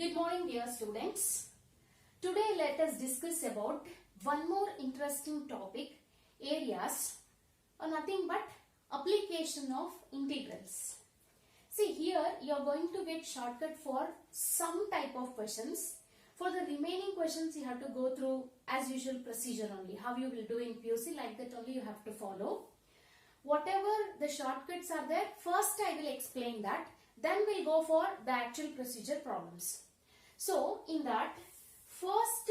Good morning, dear students. Today let us discuss about one more interesting topic, areas, or nothing but application of integrals. See, here you are going to get shortcut for some type of questions. For the remaining questions you have to go through as usual procedure only. How you will do in PUC, like that only you have to follow. Whatever the shortcuts are there, first I will explain that. Then we'll go for the actual procedure problems. So, in that, first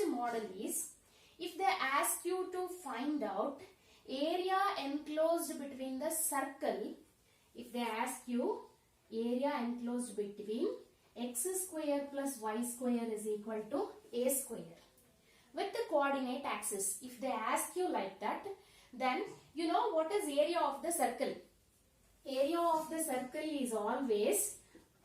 model is, if they ask you to find out area enclosed between the circle, if they ask you area enclosed between x square plus y square is equal to a square with the coordinate axis, if they ask you like that, then you know what is area of the circle. Area of the circle is always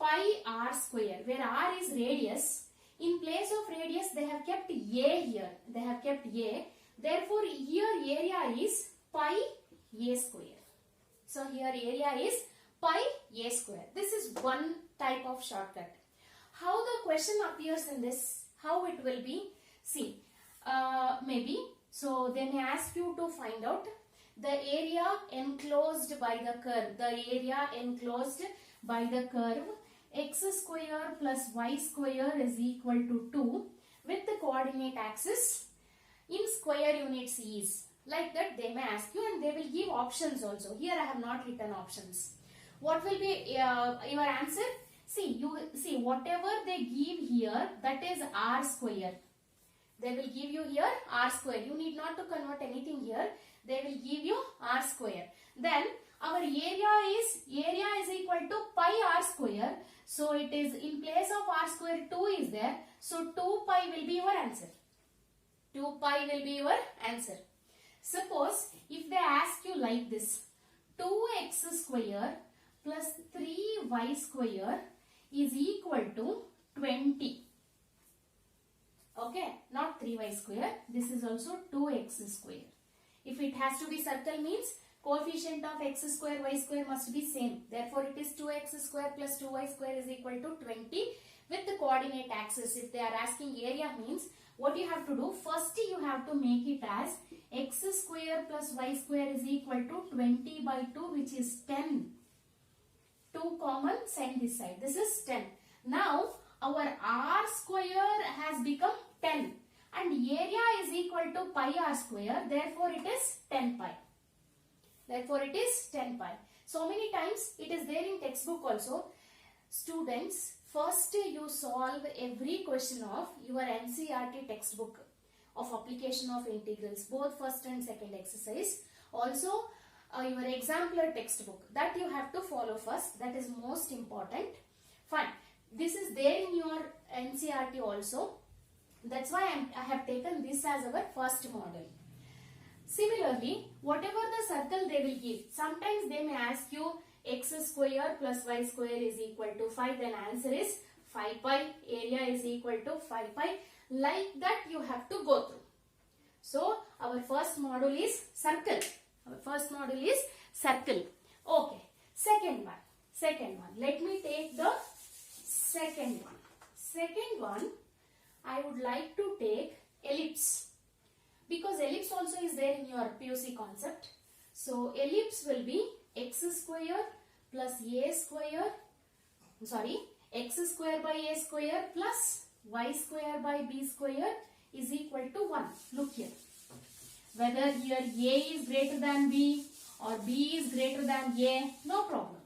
pi r square, where r is radius. In place of radius they have kept a here. They have kept a. Therefore here area is pi a square. So here area is pi a square. This is one type of shortcut. How the question appears in this, how it will be? See, maybe, so they may ask you to find out the area enclosed by the curve. The area enclosed by the curve x square plus y square is equal to 2 with the coordinate axis in square units is. Like that they may ask you, and they will give options also. Here I have not written options. What will be your answer? See, whatever they give here, that is r square. They will give you here r square. You need not to convert anything here. They will give you r square. Then our area is equal to pi r square. So it is in place of r square 2 is there. So 2 pi will be your answer. 2 pi will be your answer. Suppose if they ask you like this, 2x square plus 3y square is equal to 20. Okay, not 3y square. This is also 2x square. If it has to be circle means coefficient of x square y square must be same. Therefore, it is 2x square plus 2y square is equal to 20 with the coordinate axis. If they are asking area means, what you have to do? First you have to make it as x square plus y square is equal to 20 by 2, which is 10. 2 common, send this side. This is 10. Now, our r square has become 10. And area is equal to pi r square. Therefore, it is 10 pi. Therefore, it is 10 pi. So many times it is there in textbook also. Students, first you solve every question of your NCERT textbook of application of integrals, both first and second exercise. Also, your exemplar textbook, that you have to follow first. That is most important. Fine. This is there in your NCERT also. That's why I have taken this as our first model. Similarly, whatever the circle they will give, sometimes they may ask you x square plus y square is equal to 5, then answer is 5 pi, area is equal to 5 pi. Like that you have to go through. So, our first model is circle. Our first model is circle. Okay, second one. Let me take the second one. Second one, I would like to take ellipse, because ellipse also is there in your PUC concept. So ellipse will be x square plus a square, x square by a square plus y square by b square is equal to 1. Look here. Whether here a is greater than b or b is greater than a, no problem.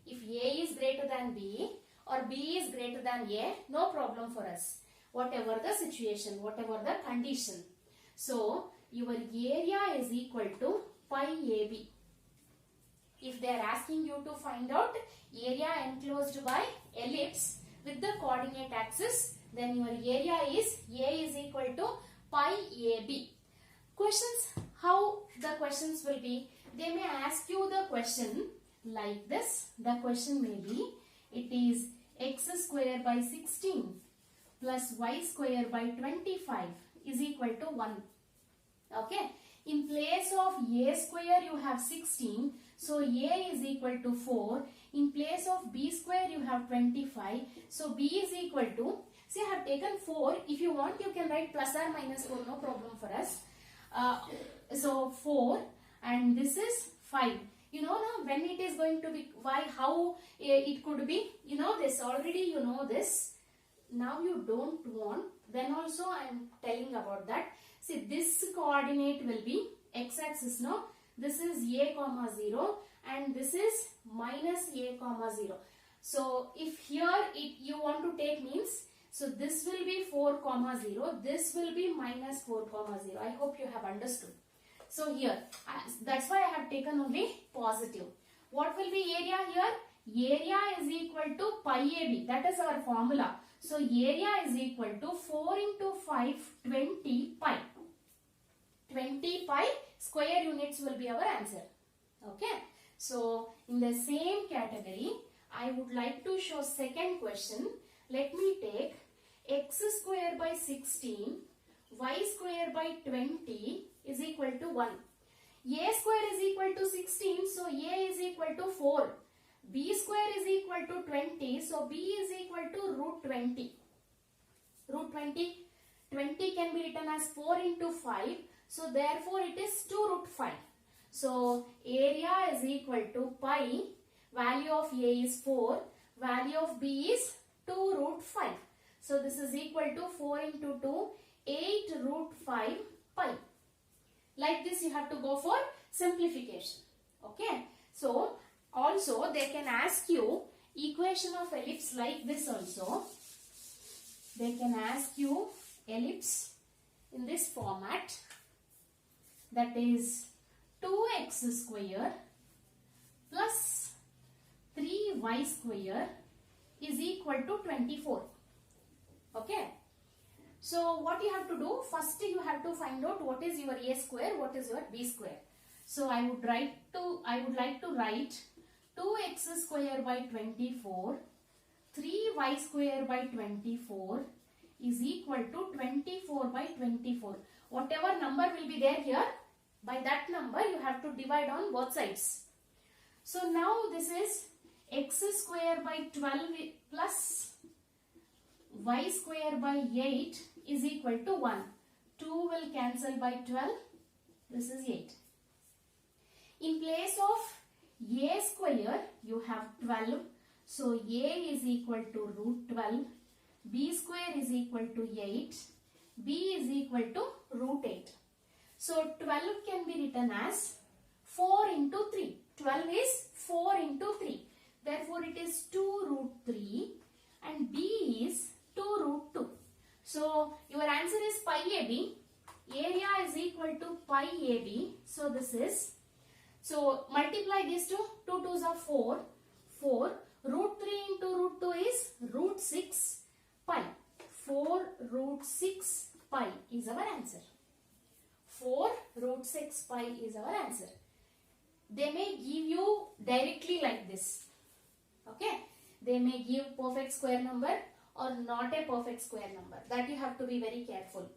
If a is greater than b or b is greater than a, no problem for us. Whatever the situation, whatever the condition. So, your area is equal to pi AB. If they are asking you to find out area enclosed by ellipse with the coordinate axis, then your area is A is equal to pi AB. Questions, how the questions will be? They may ask you the question like this. The question may be, it is x square by 16 plus y square by 25 is equal to 1. Okay. In place of a square you have 16. So a is equal to 4. In place of b square, you have 25. So b is equal to, see I have taken 4. If you want, you can write plus or minus 4, no problem for us. So 4 and this is 5. You know now when it is going to be, why, how it could be, you know this already, you know this. Now you don't want, then also I am telling about that. See, this coordinate will be x-axis, no? This is a comma 0 and this is minus a comma 0. So if here you want to take means, so this will be 4 comma 0, this will be minus 4 comma 0. I hope you have understood. So here, that's why I have taken only positive. What will be area here? Area is equal to pi AB. That is our formula. So area is equal to 4 into 5, 20 pi. 20 pi square units will be our answer. Okay. So in the same category, I would like to show second question. Let me take x square by 16, y square by 20 is equal to 1. A square is equal to 16, so A is equal to 4. B square is equal to 20, so B is equal to root 20. Root 20, 20 can be written as 4 into 5, so therefore it is 2 root 5. So area is equal to pi, value of A is 4, value of B is 2 root 5. So this is equal to 4 into 2, 8 root 5 pi. Like this you have to go for simplification. Okay. So also they can ask you equation of ellipse like this also. They can ask you ellipse in this format, that is 2x square plus 3y square is equal to 24. Okay. So what you have to do, first you have to find out what is your a square, what is your b square. So I would like to write 2x square by 24, 3y square by 24 is equal to 24 by 24. Whatever number will be there here, by that number you have to divide on both sides. So now this is x square by 12 plus y square by 8 is equal to 1. 2 will cancel by 12. This is 8. In place of a square, you have 12. So a is equal to root 12. B square is equal to 8. B is equal to root 8. So 12 can be written as 4 into 3. 12 is 4 into 3. Therefore it is 2 root 3 and B is 2 root 2. So your answer is pi AB. Area is equal to pi AB. So this is, so multiply these two. 2 2s are 4. 4. Root 3 into root 2 is root 6 pi. 4 root 6 pi is our answer. 4 root 6 pi is our answer. They may give you directly like this. Okay. They may give perfect square number or not a perfect square number. That you have to be very careful.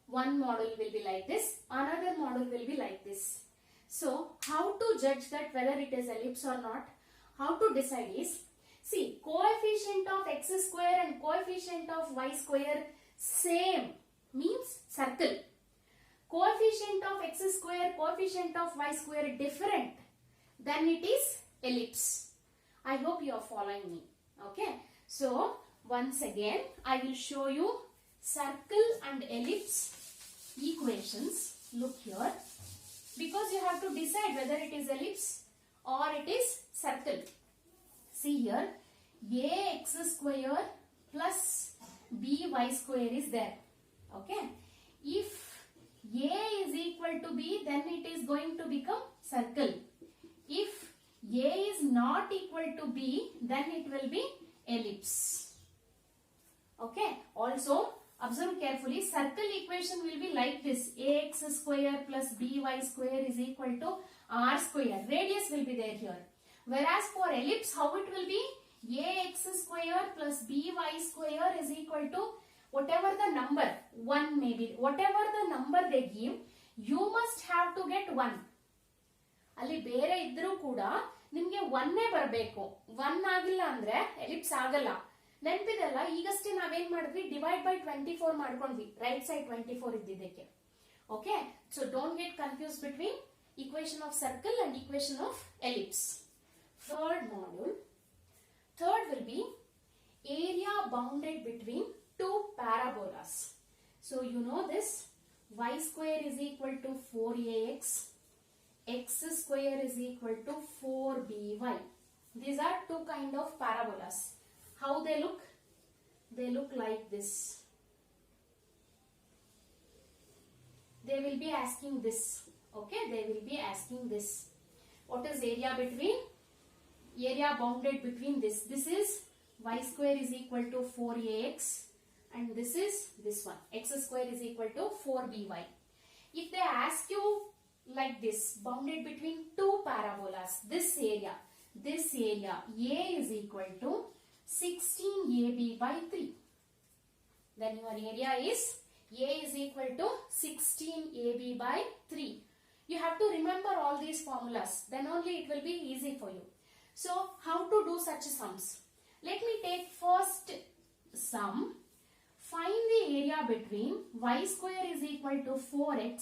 One model will be like this, another model will be like this. So how to judge that whether it is ellipse or not? How to decide is, see, coefficient of x square and coefficient of y square same means circle. Coefficient of x square, coefficient of y square different, then it is ellipse. I hope you are following me. Okay. So once again I will show you circle and ellipse equations. Look here, because you have to decide whether it is ellipse or it is circle. See here, ax square plus by square is there. Okay. If a is equal to b, then it is going to become circle. If a is not equal to b, then it will be ellipse. Okay. Also observe carefully, circle equation will be like this. Ax square plus by square is equal to r square. Radius will be there here. Whereas for ellipse, how it will be? Ax square plus by square is equal to whatever the number, 1 maybe, whatever the number they give, you must have to get 1. ಅಲ್ಲಿ ಬೇರೆ ಇದ್ರೂ ಕೂಡ ನಿಮ್ಗೆ ಒನ್ನೇ ಬರಬೇಕು. 1 ಆಗಿಲ್ಲ ಅಂದ್ರೆ ellipse ಆಗಲ್ಲ. ನೆನಪಿದೆಲ್ಲ, ಈಗಷ್ಟೇ ನಾವೇನ್ ಮಾಡಿದ್ವಿ, ಡಿವೈಡ್ ಬೈ 24 ಮಾಡ್ಕೊಂಡ್ವಿ, ರೈಟ್ ಸೈಡ್ 24 ಇದ್ದಿದ್ದಕ್ಕೆ. Okay, so don't get confuse between equation of circle and equation of ellipse. Third module. Third will be area bounded between two parabolas. So you know this, y square is equal to 4ax, x square is equal to 4by. These are two kind of parabolas. How they look? They look like this. They will be asking this. Okay, they will be asking this. What is area between? Area bounded between this. This is y square is equal to 4ax and this is this one. X square is equal to 4by. If they ask you like this, bounded between two parabolas, this area A is equal to 16ab by 3. Then your area is A is equal to 16ab by 3. You have to remember all these formulas, then only it will be easy for you. So how to do such sums? Let me take first sum. Find the area between y square is equal to 4x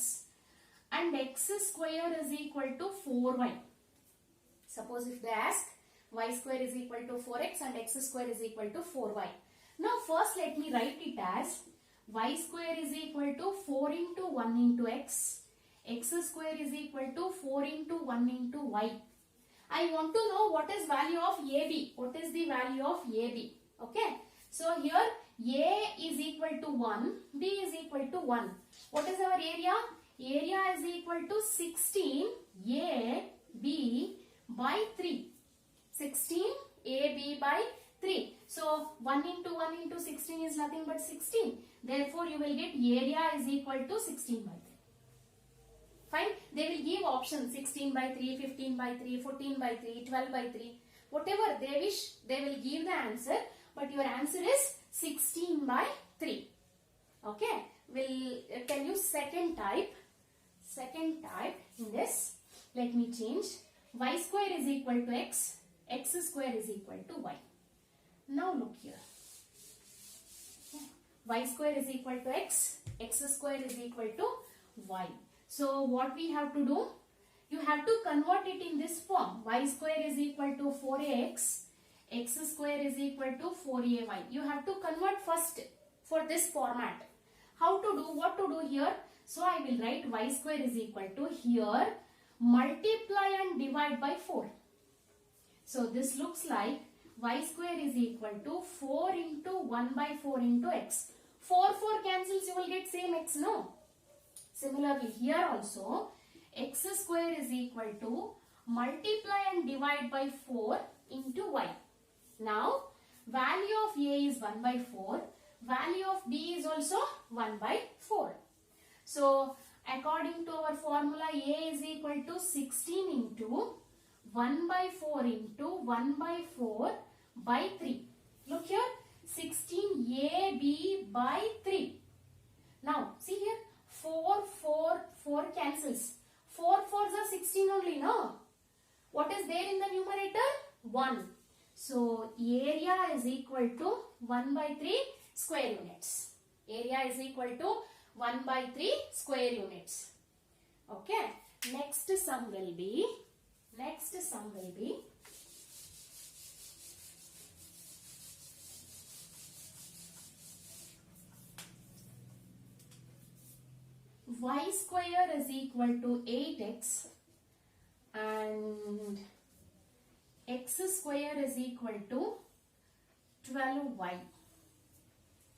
and x square is equal to 4y. Suppose if they ask y square is equal to 4x and x square is equal to 4y. Now first let me write it as y square is equal to 4 into 1 into x. X square is equal to 4 into 1 into y. I want to know what is value of AB. What is the value of AB? Okay. So here A is equal to 1, B is equal to 1. What is our area? Area is equal to 16AB by 3. 16AB by 3. So 1 into 1 into 16 is nothing but 16. Therefore you will get area is equal to 16 by 3. Fine. They will give options 16 by 3, 15 by 3, 14 by 3, 12 by 3. Whatever they wish, they will give the answer. But your answer is 16 by 3. Okay. We'll tell you second type. Second type in this. Let me change. Y square is equal to x. X square is equal to y. Now look here. Y square is equal to x. X square is equal to y. So what we have to do? You have to convert it in this form. Y square is equal to 4ax. X square is equal to 4ay. You have to convert first for this format. How to do? What to do here? So I will write y square is equal to here multiply and divide by 4. So this looks like y square is equal to 4 into 1 by 4 into x. 4 cancels, you will get same x, no? Similarly here also x square is equal to multiply and divide by 4 into y. Now value of A is 1 by 4. Value of B is also 1 by 4. So according to our formula, A is equal to 16 into 1 by 4 into 1 by 4 by 3. Look here, 16AB by 3. Now see here, 4 cancels. 4 4s are 16 only, no? What is there in the numerator? 1. So area is equal to 1 by 3 square units. Area is equal to 1 by 3 square units. Okay. Next sum will be y square is equal to 8x and x square is equal to 12y.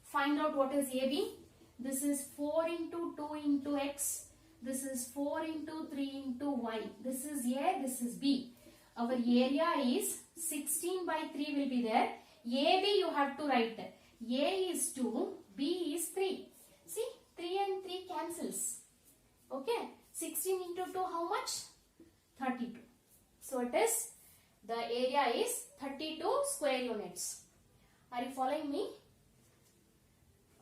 Find out what is AB. This is 4 into 2 into x. This is 4 into 3 into y. This is A, this is B. Our area is 16 by 3 will be there. AB you have to write. A is 2, B is 3. See, 3 and 3 cancels. Okay, 16 into 2 how much? 32. So it is, the area is 32 square units. Are you following me?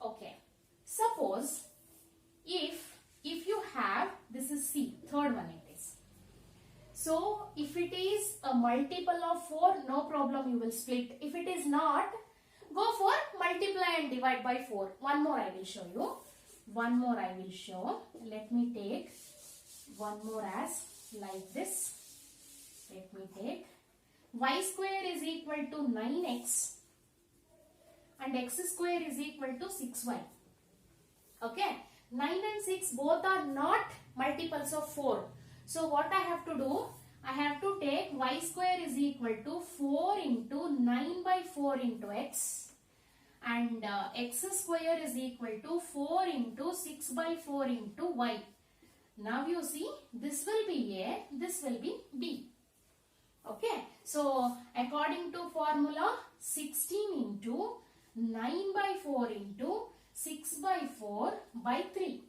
Okay. Suppose if you have, this is C, third one it is. So if it is a multiple of 4, no problem, you will split. If it is not, go for multiply and divide by 4. One more I will show you. One more I will show. Let me take one more as like this. Let me take y square is equal to 9x and x square is equal to 6y. Okay. 9 and 6 both are not multiples of 4. So what I have to do? I have to take y square is equal to 4 into 9 by 4 into x. And x square is equal to 4 into 6 by 4 into y. Now you see, this will be A, this will be B. Okay, so according to formula, 16 into 9 by 4 into 6 by 4 by 3.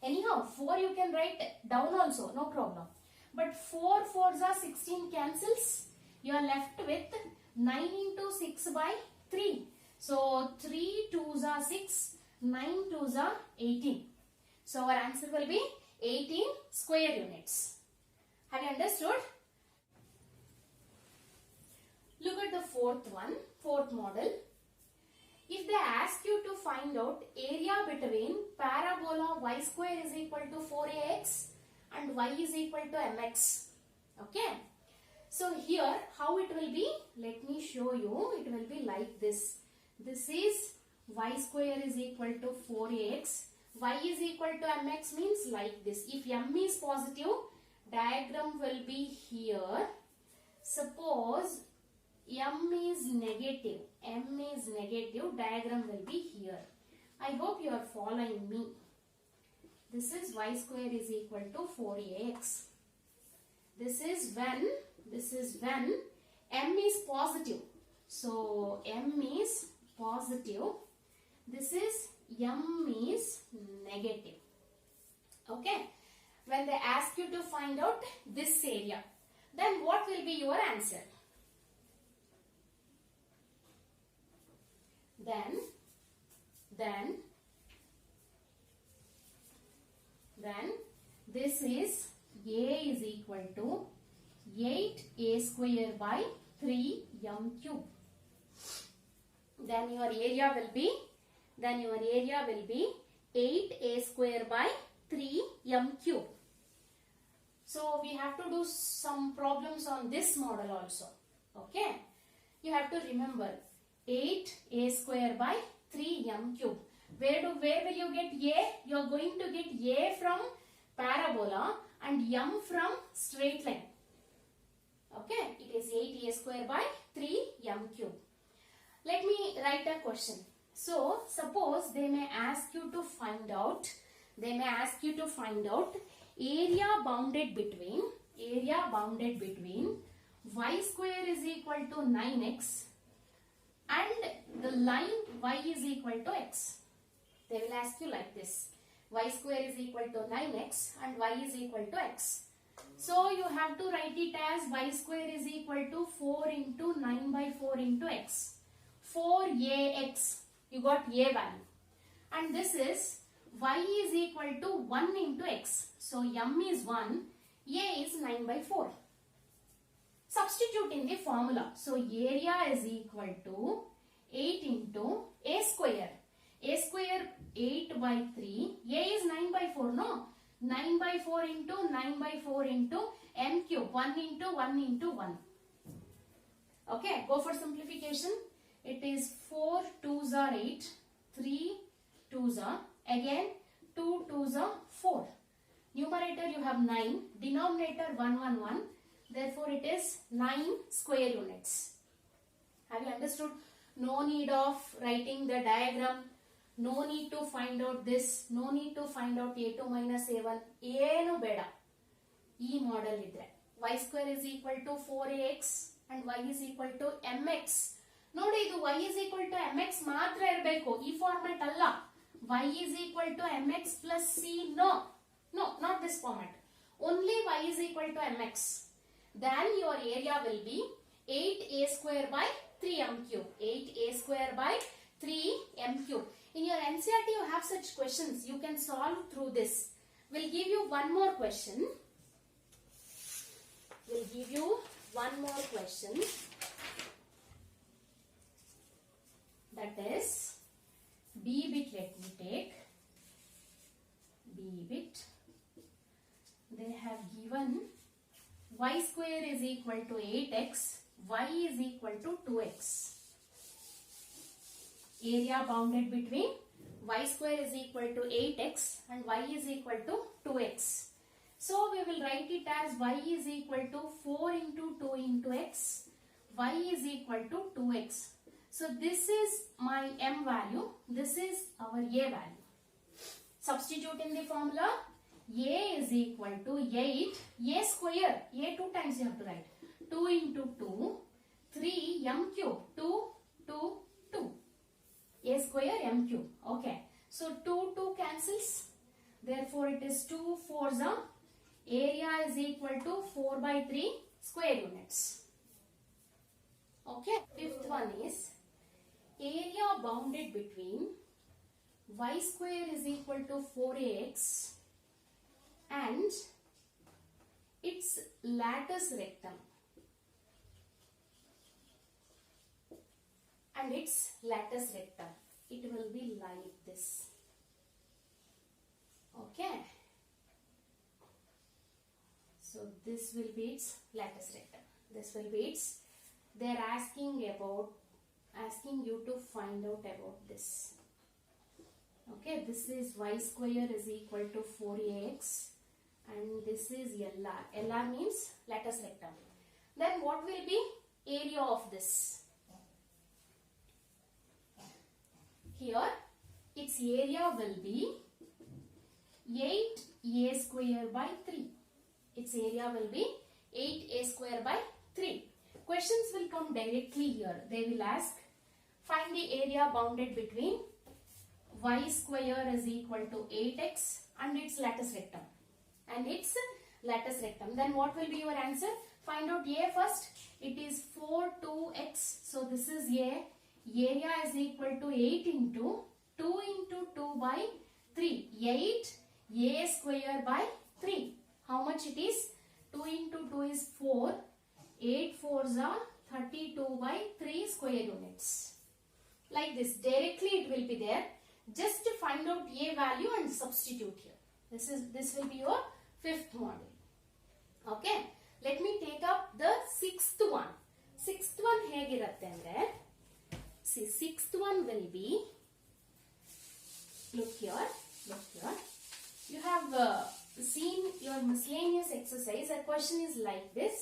Anyhow, 4 you can write down also, no problem. But 4 4s are 16 cancels. You are left with 9 into 6 by 3. So 3 2s are 6, 9 2s are 18. So our answer will be 18 square units. Have you understood? Look at the fourth one, fourth model. If they ask you to find out area between parabola y square is equal to 4ax and y is equal to mx. Okay. So here how it will be? Let me show you. It will be like this. This is y square is equal to 4ax. Y is equal to mx means like this. If m is positive, diagram will be here. Suppose m is negative, diagram will be here. I hope you are following me. This is y square is equal to 4ax. This is when m is positive. So m is positive. This is m is negative. Okay. When they ask you to find out this area, then what will be your answer? Then this is A is equal to 8a square by 3m cube. Then your area will be 8a square by 3m cube. So we have to do some problems on this model also. Okay. You have to remember 8a square by 3m cube. Where will you get a? You are going to get a from parabola and m from straight line. Okay. It is 8a square by 3m cube. Let me write a question. So suppose they may ask you to find out area bounded between y square is equal to 9x and the line y is equal to x. They will ask you like this. Y square is equal to 9x and y is equal to x. So you have to write it as y square is equal to 4 into 9 by 4 into x. 4ax. You got a value. And this is y is equal to 1 into x. So m is 1, a is 9 by 4. Substitute in the formula. So area is equal to 8 into a square. A square 8 by 3. A is 9 by 4, no? 9 by 4 into 9 by 4 into m cube. 1 into 1 into 1. Okay, go for simplification. It is 4 2s are 8. 3 2s are. Again 2 2s are 4. Numerator you have 9. Denominator 1 1 1. Therefore it is 9 square units. Have you understood? No need of writing the diagram. No need to find out this. No need to find out a2 minus a1. Eno beda. E model idre. Y square is equal to 4ax and y is equal to mx. ನೋಡಿ ಇದು y is equal to mx ಮಾತ್ರ ಇರಬೇಕು. ಈ format ಅಲ್ಲ. y is equal to mx plus c. No, not this format. Only y is equal to mx. Then your area will be 8a square by 3m cube. 8a square by 3m cube. In your NCERT you have such questions. You can solve through this. We'll give you one more question. We'll give you one more question. That is B bit. Let me take B bit. They have given y square is equal to 8x, y is equal to 2x. Area bounded between y square is equal to 8x and y is equal to 2x. So we will write it as y is equal to 4 into 2 into x, y is equal to 2x. So this is my m value, this is our a value. Substitute in the formula. A is equal to 8, a square, a 2 times you have to write. 2 into 2, 3 m cube, 2, 2, 2. A square m cube. Okay. So 2, 2 cancels. Therefore it is 2 4s are. Area is equal to 4 by 3 square units. Okay. Fifth one is area bounded between y square is equal to 4ax and its lattice rectum. And its lattice rectum. It will be like this. Okay. So this will be its lattice rectum. This will be its. They are asking you to find out about this. Okay, this is y square is equal to 4ax and this is LR. LR means lattice rectum. Then what will be area of this? Here its area will be 8a square by 3. Its area will be 8a square by 3. Questions will come directly here. They will ask, find the area bounded between y square is equal to 8x and its lattice rectum. And its lattice rectum. Then what will be your answer? Find out a first. It is 4 2x. So this is a. Area is equal to 8 into 2 into 2 by 3. 8 a square by 3. How much it is? 2 into 2 is 4. 8 4s are 32 by 3 square units. Like this. Directly it will be there. Just to find out a value and substitute here. This will be your fifth model. Okay. Let me take up the sixth one. Sixth one ಹೇಗಿರುತ್ತೆ ಅಂದ್ರೆ, see, sixth one will be, look here. You have seen your miscellaneous exercise. A question is like this.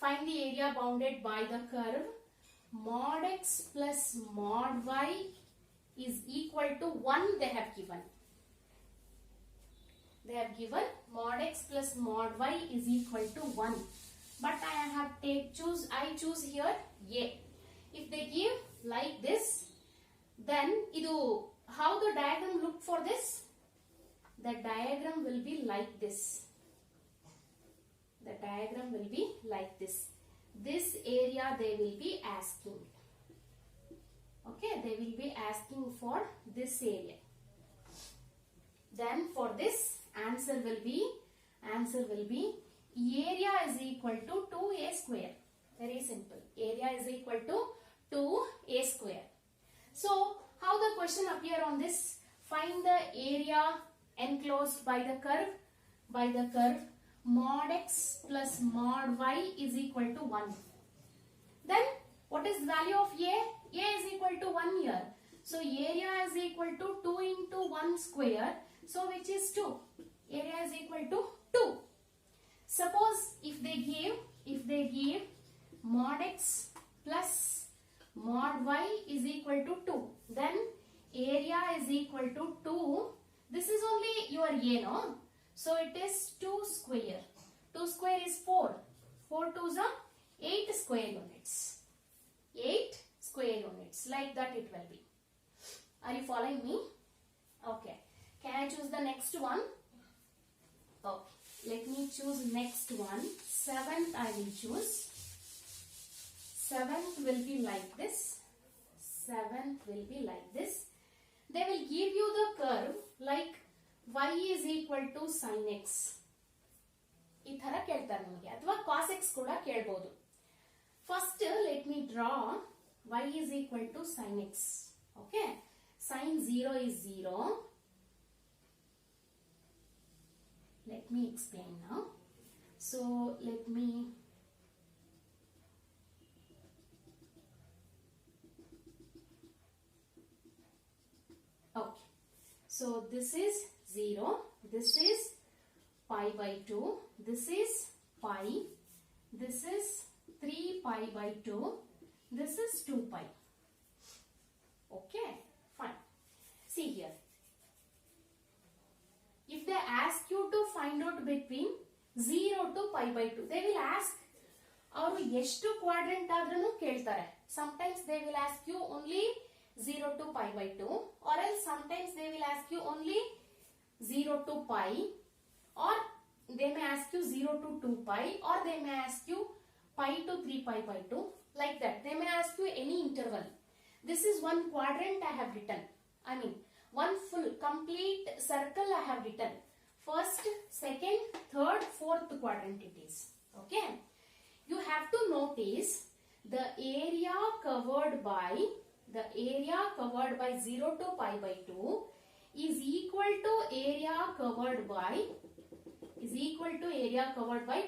Find the area bounded by the curve mod x plus mod y is equal to 1 they have given. They have given mod x plus mod y is equal to 1. But I choose here a. If they give like this, then how the diagram look for this? The diagram will be like this. The diagram will be like this. This area they will be asking. Okay, they will be asking for this area. Then for this answer will be area is equal to 2a square. Very simple. Area is equal to 2a square. So how the question appear on this? Find the area enclosed by the curve. Mod x plus mod y is equal to 1. Then what is the value of a? A is equal to 1 here. So area is equal to 2 into 1 square. So which is 2. Area is equal to 2. Suppose if they give mod x plus mod y is equal to 2. Then area is equal to 2. This is only your a, no? So it is 2 square. 2 square is 4. 4 2s are 8 square units. 8 square units. Like that it will be. Are you following me? Okay. Can I choose the next one? Okay. Let me choose next one. 7th I will choose. 7th will be like this. 7th will be like this. They will give you the curve like y is equal to sin x. ಈ ತರ ಕೇಳ್ತಾರೆ ನಮಗೆ, ಅಥವಾ cos x ಕೂಡ ಕೇಳಬಹುದು. First let me draw y is equal to sin x. Okay, sin 0 is 0. Let me explain now. So let me okay, so this is 0, this is pi by 2, this is pi, this is 3 pi by 2, this is 2 pi. Okay, fine. See here, if they ask you to find out between 0 to pi by 2, they will ask ಅವರು ಎಷ್ಟು quadrant ಆದ್ರೂ ಕೇಳ್ತಾರೆ. Sometimes they will ask you only 0 to pi by 2, or else sometimes they will ask you only 0 to pi, or they may ask you 0 to 2 pi, or they may ask you pi to 3 pi by 2, like that. They may ask you any interval. This is one quadrant I have written. I mean, one full complete circle I have written. First, second, third, fourth quadrant it is. Okay. You have to notice the area covered by 0 to pi by 2 is equal to area covered by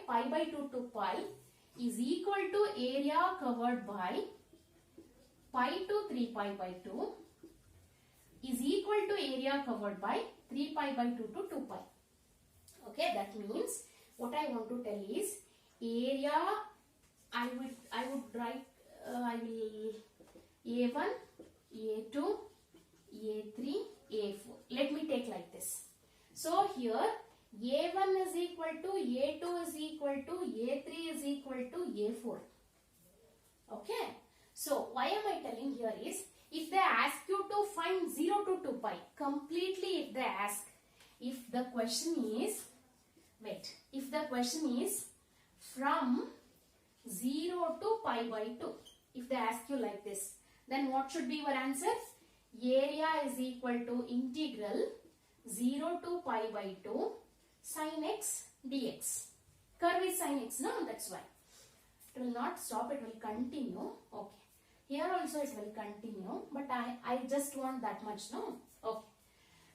pi by 2 to pi is equal to area covered by pi to 3 pi by 2 is equal to area covered by 3 pi by 2 to 2 pi. Okay, that means what I want to tell is area I would write I will A1, A2, A3, A4. Let me take like this. So here A1 is equal to A2 is equal to A3 is equal to A4. Okay. So why am I telling here is, if they ask you to find 0 to 2 pi, completely if they ask, if the question is from 0 to pi by 2, if they ask you like this, then what should be your answer? Area is equal to integral 0 to pi by 2 sin x dx. Curve is sin x, no? That's why. It will not stop, it will continue. Okay. Here also it will continue, but I just want that much, no? Okay.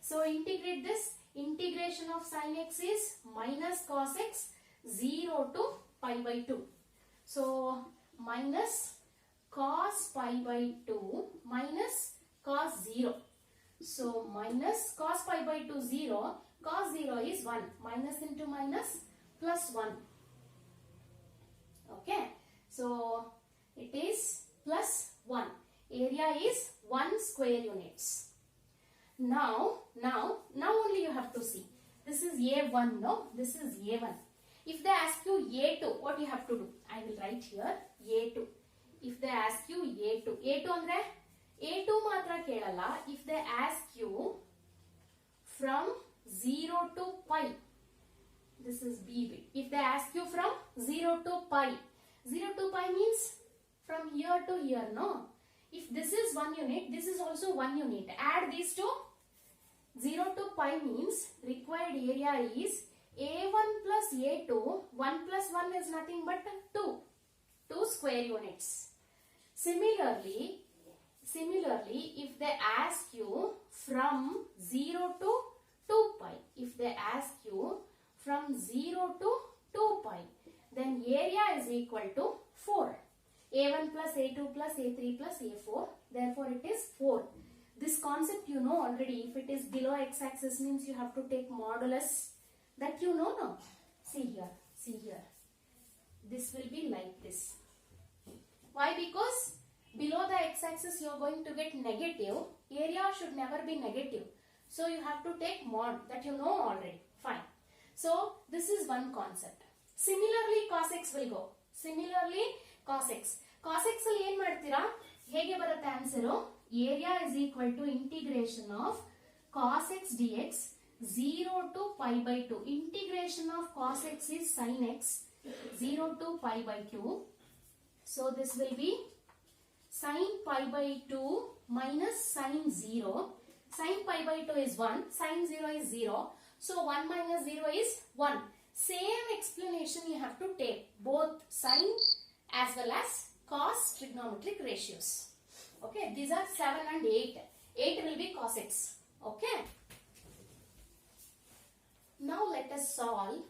So integrate this. Integration of sin x is minus cos x 0 to pi by 2. So minus cos pi by 2 minus cos 0. So minus cos pi by 2 0, cos 0 is 1. Minus into minus plus 1. Okay. So it is plus 1. Area is 1 square units. Now only you have to see. This is A1, no? This is A1. If they ask you A2, what you have to do? I will write here A2. If they ask you A2 andre A2 matra kelala. If they ask you from 0 to pi, this is B bit. If they ask you from 0 to pi, 0 to pi means from here to here, no? If this is 1 unit, this is also 1 unit. Add these two. 0 to pi means required area is A1 plus A2. 1 plus 1 is nothing but 2. 2 square units. Similarly, if they ask you from 0 to 2 pi, if they ask you from 0 to 2 pi, then area is equal to 4. A1 plus A2 plus A3 plus A4. Therefore, it is 4. This concept you know already. If it is below x-axis means you have to take modulus. That you know now. See here. This will be like this. Why? Because below the x-axis you are going to get negative. Area should never be negative. So you have to take mod. That you know already. Fine. So this is one concept. Similarly, cos x will go. Similarly, cos x. Cos x ಅಲ್ಲಿ ಏನು ಮಾಡ್ತೀರಾ? ಹೇಗೆ ಬರುತ್ತೆ answer? Area is equal to integration of cos x dx 0 to pi by 2. Integration of cos x is sin x 0 to pi by 2. So this will be sin pi by 2 minus sin 0. Sin pi by 2 is 1. Sin 0 is 0. So 1 minus 0 is 1. same explanation you have to take, both sine as well as cos trigonometric ratios. Okay, these are 7 and 8. 8 will be cos x. Okay. Now let us solve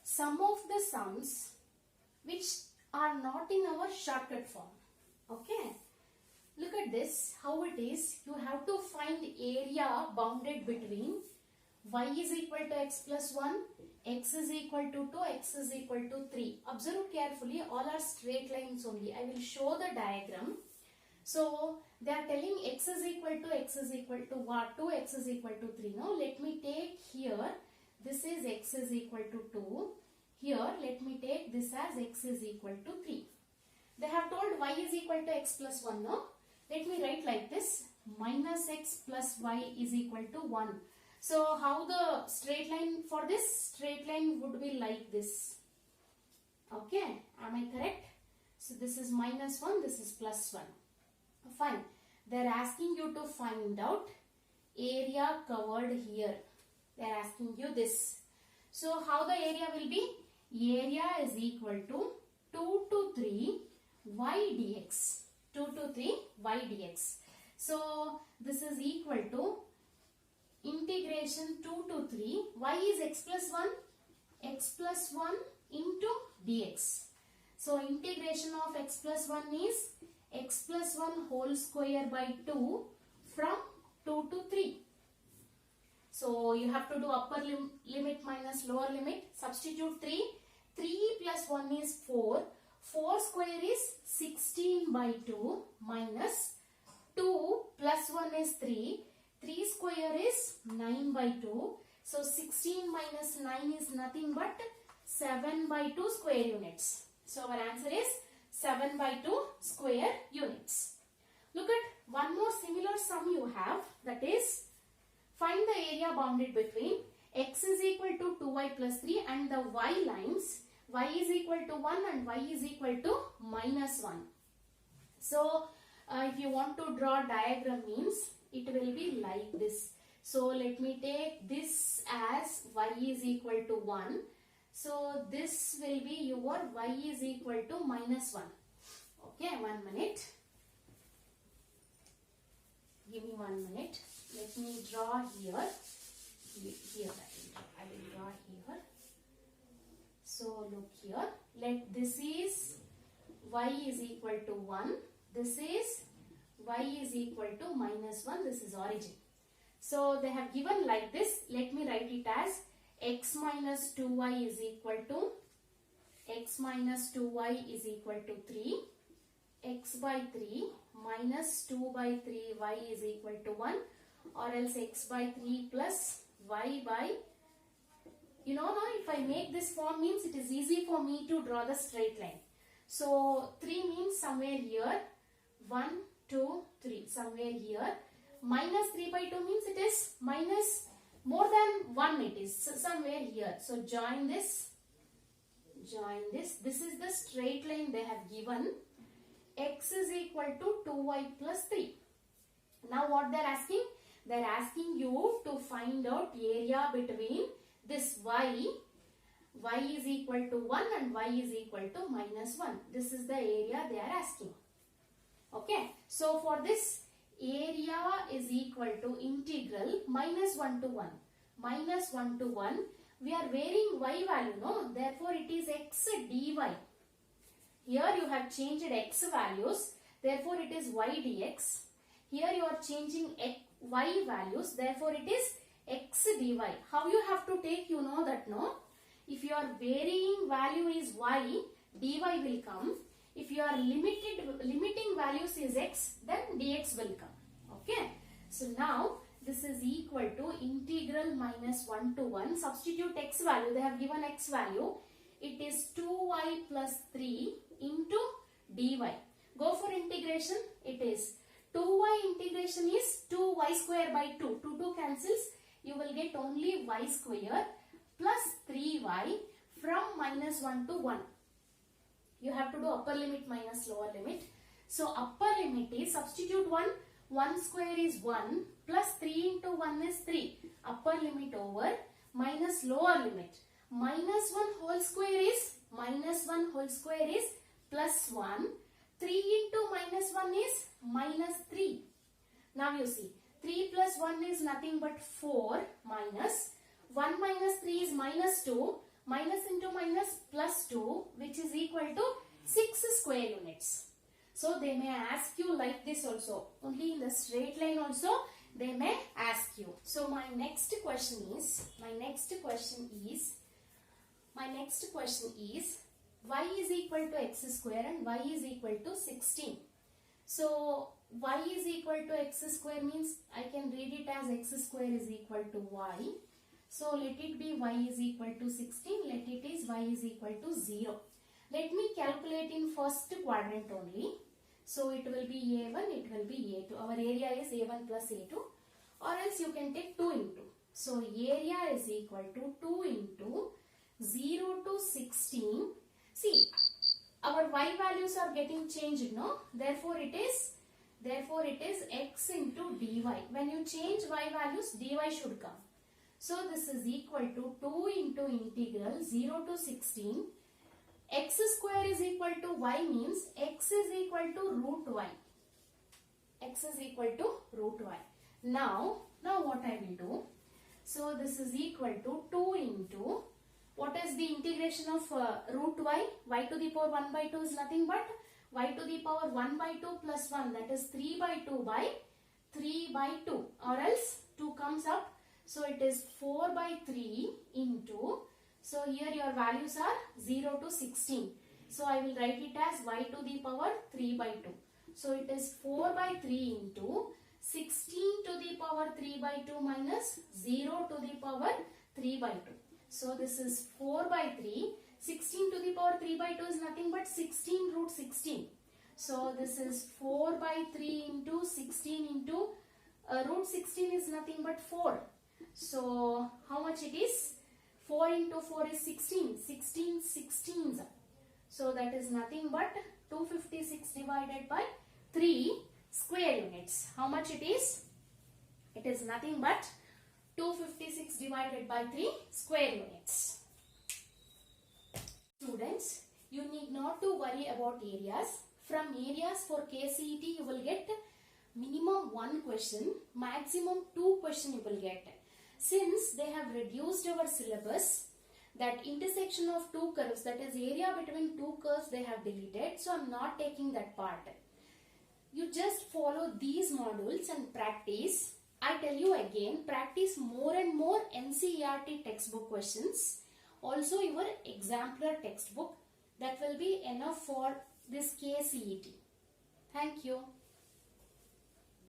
some of the sums which are not in our shortcut form. Okay. Look at this, how it is. You have to find area bounded between y is equal to x plus 1, x is equal to 2, x is equal to 3. Observe carefully, all are straight lines only. I will show the diagram. So, they are telling x is equal to what? 2, x is equal to 3. Now, let me take here, this is x is equal to 2. Here, let me take this as x is equal to 3. They have told y is equal to x plus 1, no? Let me write like this, minus x plus y is equal to 1. So, how the straight line for this? Straight line would be like this. Okay, am I correct? So, this is minus 1, this is plus 1. Fine. They are asking you to find out area covered here. They are asking you this. So, how the area will be? Area is equal to 2 to 3 y dx. 2 to 3 y dx. So, this is equal to integration 2 to 3. Y is x plus 1. X plus 1 into dx. So, integration of x plus 1 is x plus 1 whole square by 2 from 2 to 3. So, you have to do upper limit minus lower limit. Substitute 3. 3 plus 1 is 4. 4 square is 16 by 2 minus 2 plus 1 is 3. 3 square is 9 by 2. So, 16 minus 9 is nothing but 7 by 2 square units. So, our answer is 7 by 2 square units. Look at one more similar sum you have, that is find the area bounded between x is equal to 2y plus 3 and the y lines y is equal to 1 and y is equal to minus 1. So, if you want to draw diagram means it will be like this. So, let me take this as y is equal to 1. So, this will be your y is equal to minus 1. Okay, 1 minute. Give me 1 minute. Let me draw here. Here I will draw here. So, look here. Let this is y is equal to 1. This is y is equal to minus 1. This is origin. So, they have given like this. Let me write it as x minus 2y is equal to x minus 2y is equal to 3. X by 3 minus 2 by 3 y is equal to 1, or else x by 3 plus y by, you know, now if I make this form means it is easy for me to draw the straight line. So, 3 means somewhere here, 1, 2, 3, somewhere here. Minus 3 by 2 means it is minus more than 1 it is, so somewhere here. So, join this. This is the straight line they have given. X is equal to 2y plus 3. Now, what they are asking? They are asking you to find out area between this y is equal to 1 and y is equal to minus 1. This is the area they are asking. Okay. So, for this, area is equal to integral minus 1 to 1. Minus 1 to 1. We are varying y value, no? Therefore, it is x dy. Here you have changed x values. Therefore, it is y dx. Here you are changing y values. Therefore, it is x dy. How you have to take, you know that, no? If your varying value is y, dy will come. If your limiting values is x, then dx will come. Okay. So, now this is equal to integral minus 1 to 1. Substitute x value. They have given x value. It is 2y plus 3 into dy. Go for integration. It is 2y integration is 2y square by 2. 2 cancels. You will get only y square plus 3y from minus 1 to 1. You have to do upper limit minus lower limit. So, upper limit is substitute 1. 1 square is 1 plus 3 into 1 is 3. Upper limit over minus lower limit. minus 1 whole square is plus 1. 3 into minus 1 is minus 3. Now you see, 3 plus 1 is nothing but 4 minus 1 minus 3 is minus 2. Minus into minus plus 2, which is equal to 6 square units. So they may ask you like this also. Only in the straight line also they may ask you. So my next question is y is equal to x square and y is equal to 16. So y is equal to x square means I can read it as x square is equal to y. So let it be y is equal to 16. Let it is y is equal to 0. Let me calculate in first quadrant only. So it will be A1, it will be A2. Our area is A1 plus A2. Or else you can take 2 into. So area is equal to 2 into 0 to 16. See, our y values are getting changed, no? Therefore it is x into dy. When you change y values, dy should come. So this is equal to 2 into integral 0 to 16. X square is equal to y means x is equal to root y. X is equal to root y. Now what I will do? So this is equal to 2 into, what is the integration of root y? Y to the power 1 by 2 is nothing but y to the power 1 by 2 plus 1, that is 3 by 2 by 3 by 2, or else 2 comes up. So it is 4 by 3 into, so here your values are 0 to 16. So I will write it as y to the power 3 by 2. So it is 4 by 3 into 16 to the power 3 by 2 minus 0 to the power 3 by 2. So this is 4 by 3. 16 to the power 3 by 2 is nothing but 16 root 16. So this is 4 by 3 into 16 into root 16 is nothing but 4. So how much it is? 4 into 4 is 16. 16 16s. So that is nothing but 256 divided by 3 square units. How much it is? It is nothing but 256 divided by 3 square units. Students, you need not to worry about areas. From areas for KCET you will get minimum 1 question, maximum 2 question you will get. Since they have reduced our syllabus, that intersection of 2 curves, that is area between 2 curves, they have deleted. So I am not taking that part. You just follow these modules and practice. I tell you again, practice more and more NCERT textbook questions. Also your exemplar textbook. That will be enough for this KCET. Thank you.